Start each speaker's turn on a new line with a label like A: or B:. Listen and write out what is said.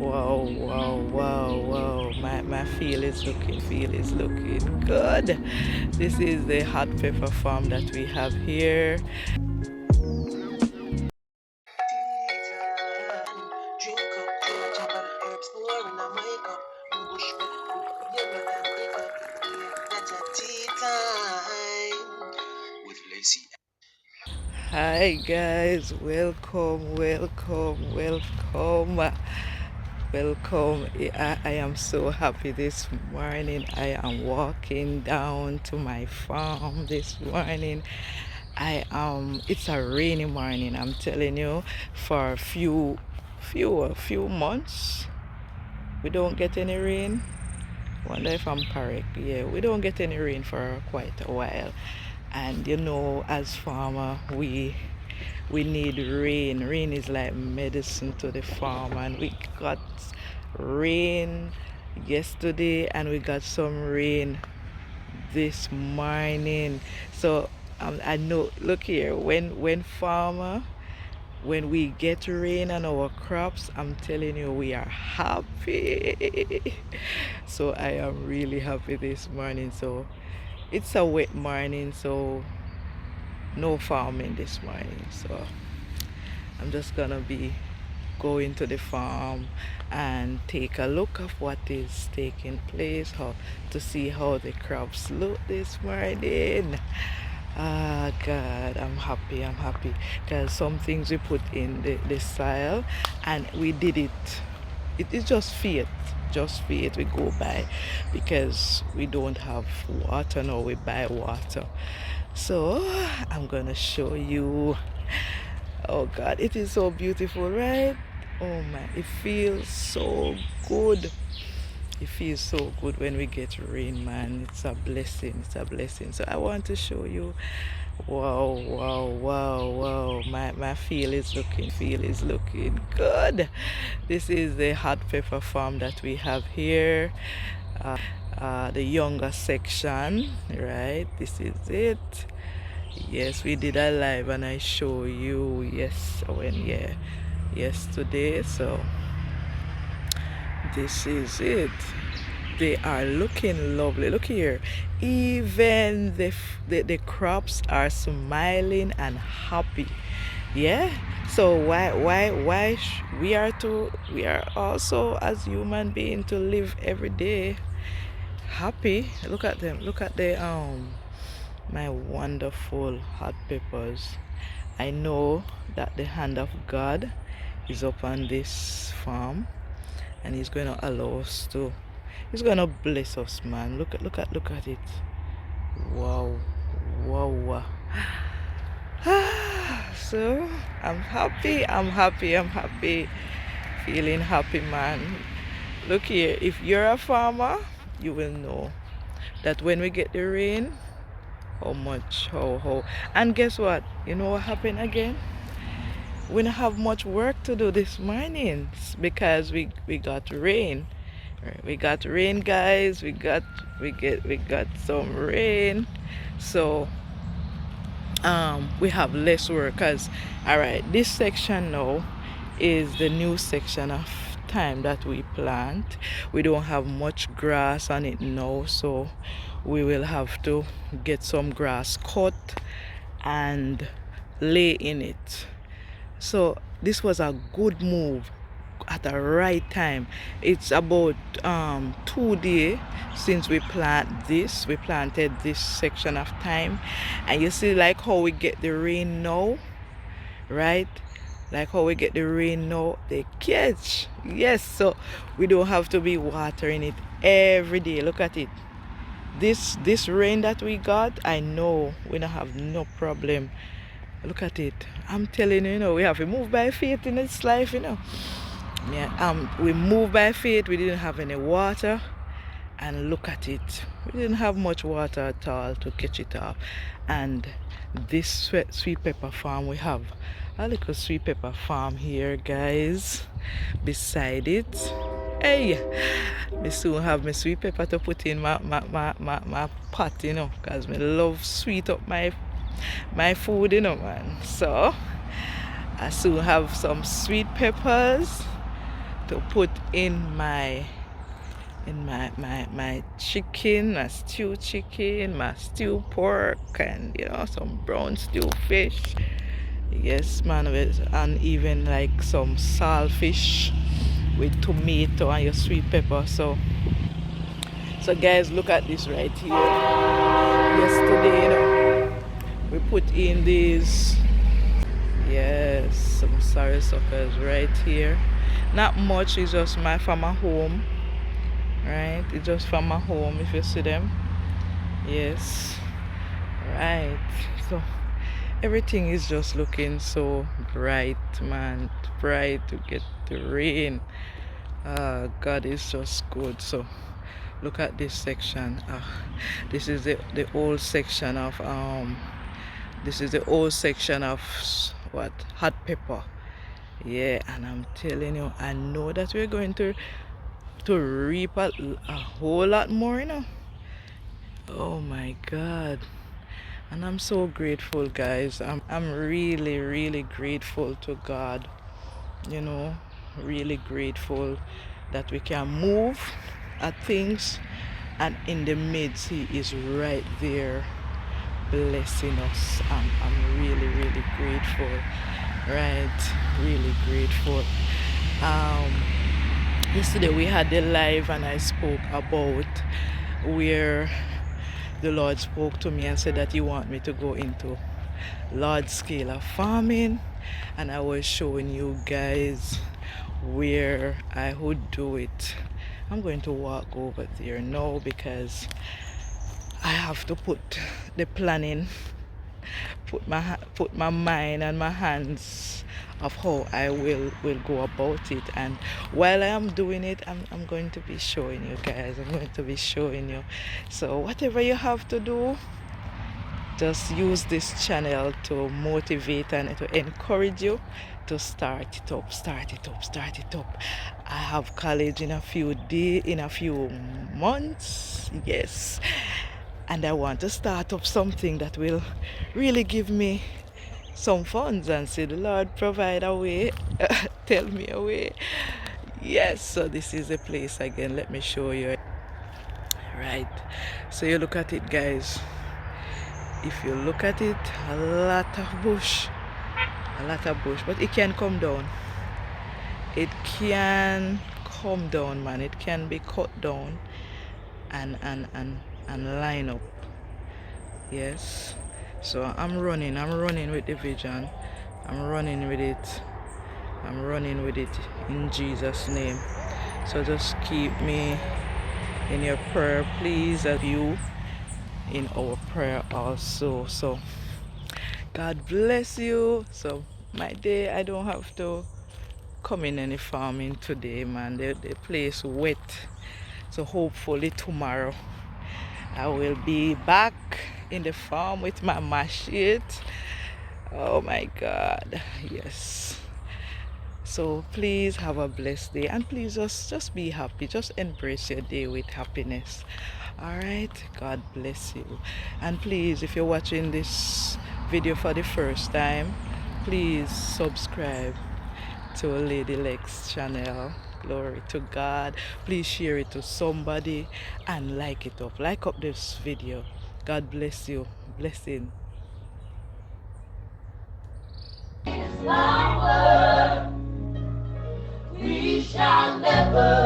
A: Wow. My field is looking good. This is the hot pepper farm that we have here. Hi guys, welcome. I am so happy this morning. I am walking down to my farm this morning. It's a rainy morning, I'm telling you. For a few months we don't get any rain. Wonder if I'm correct. Yeah, we don't get any rain for quite a while. And as farmer, we need rain. Rain is like medicine to the farm, and we got rain yesterday and we got some rain this morning. So I know, look here, when we get rain on our crops, I'm telling you, we are happy. So I am really happy this morning. So it's a wet morning, so no farming this morning. So I'm just gonna be going to the farm and take a look of what is taking place, how to see how the crops look this morning. Ah, God, I'm happy because some things we put in the soil and we did it. It's just faith, we go by, because we don't have water now, we buy water. So I'm gonna show you. Oh God, it is so beautiful, right? Oh my, it feels so good. It feels so good when we get rain, man. It's a blessing. So I want to show you. Wow. My field is looking good. This is the hot pepper farm that we have here. The younger section, right? This is it. Yes, we did a live and I show you yesterday. So this is it. They are looking lovely. Look here, even the crops are smiling and happy. Yeah. So we are also, as human being, to live every day happy. Look at them, look at the my wonderful hot peppers. I know that the hand of God is upon this farm, and he's going to allow us to, he's going to bless us, man. Look at it. Wow. So I'm happy, feeling happy, man. Look here, if you're a farmer, you will know that when we get the rain, how and guess what, you know what happened again? We don't have much work to do this morning because we got rain. We got rain, guys. We got some rain. So we have less work, because all right, this section now is the new section of time that we plant. We don't have much grass on it now, so we will have to get some grass cut and lay in it. So this was a good move at the right time. It's about 2 days since we planted this section of time, and you see like how we get the rain now, right? Like how we get the rain now, they catch. Yes, so we don't have to be watering it every day. Look at it. This rain that we got, I know we don't have no problem. Look at it. I'm telling you, we have to move by faith in this life, Yeah, we move by faith. We didn't have any water, and look at it. We didn't have much water at all to catch it up. And this sweet pepper farm, we have a little sweet pepper farm here, guys. Beside it, hey, me soon have my sweet pepper to put in my pot, because me love sweet up my food, man. So I soon have some sweet peppers to put in my my chicken, my stew chicken, my stew pork, and some brown stew fish. Yes, man, and even like some saltfish with tomato and your sweet pepper. So guys, look at this right here. Yesterday, we put in these, yes, some sorry suckers right here. Not much, it's just from my home, right? It's just from my home, if you see them. Yes, right. So everything is just looking so bright, man, bright to get the rain. God is just good. So look at this section. This is the old section of this is the old section of what, hot pepper. Yeah, and I'm telling you, I know that we're going to reap a whole lot more. Oh my God. And I'm so grateful, guys. I'm really, really grateful to God. Really grateful that we can move at things, and in the midst He is right there blessing us. I'm really, really grateful, right? Really grateful. Yesterday we had the live and I spoke about where the Lord spoke to me and said that He want me to go into large scale of farming, and I was showing you guys where I would do it. I'm going to walk over there now because I have to put the planning, put my mind and my hands of how I will go about it. And while I am doing it, I'm going to be showing you guys. I'm going to be showing you. So whatever you have to do, just use this channel to motivate and to encourage you to start it up. I have college in a few months, yes, and I want to start up something that will really give me some funds, and see the Lord provide a way. Tell me a way. Yes, so this is the place again. Let me show you. Right, so you look at it, guys. If you look at it, a lot of bush, but it can come down. It can come down, man. It can be cut down and line up. Yes. So I'm running with the vision. I'm running with it in Jesus' name. So just keep me in your prayer, please, as you in our prayer also. So God bless you. So my day, I don't have to come in any farming today, man. The place wet. So hopefully tomorrow I will be back in the farm with my machete. Oh my God, yes. So please have a blessed day, and please just be happy. Just embrace your day with happiness. All right, God bless you. And please, if you're watching this video for the first time, please subscribe to Lady Lex channel. Glory to God. Please share it to somebody and like it up. Like up this video. God bless you. Blessing. We shall never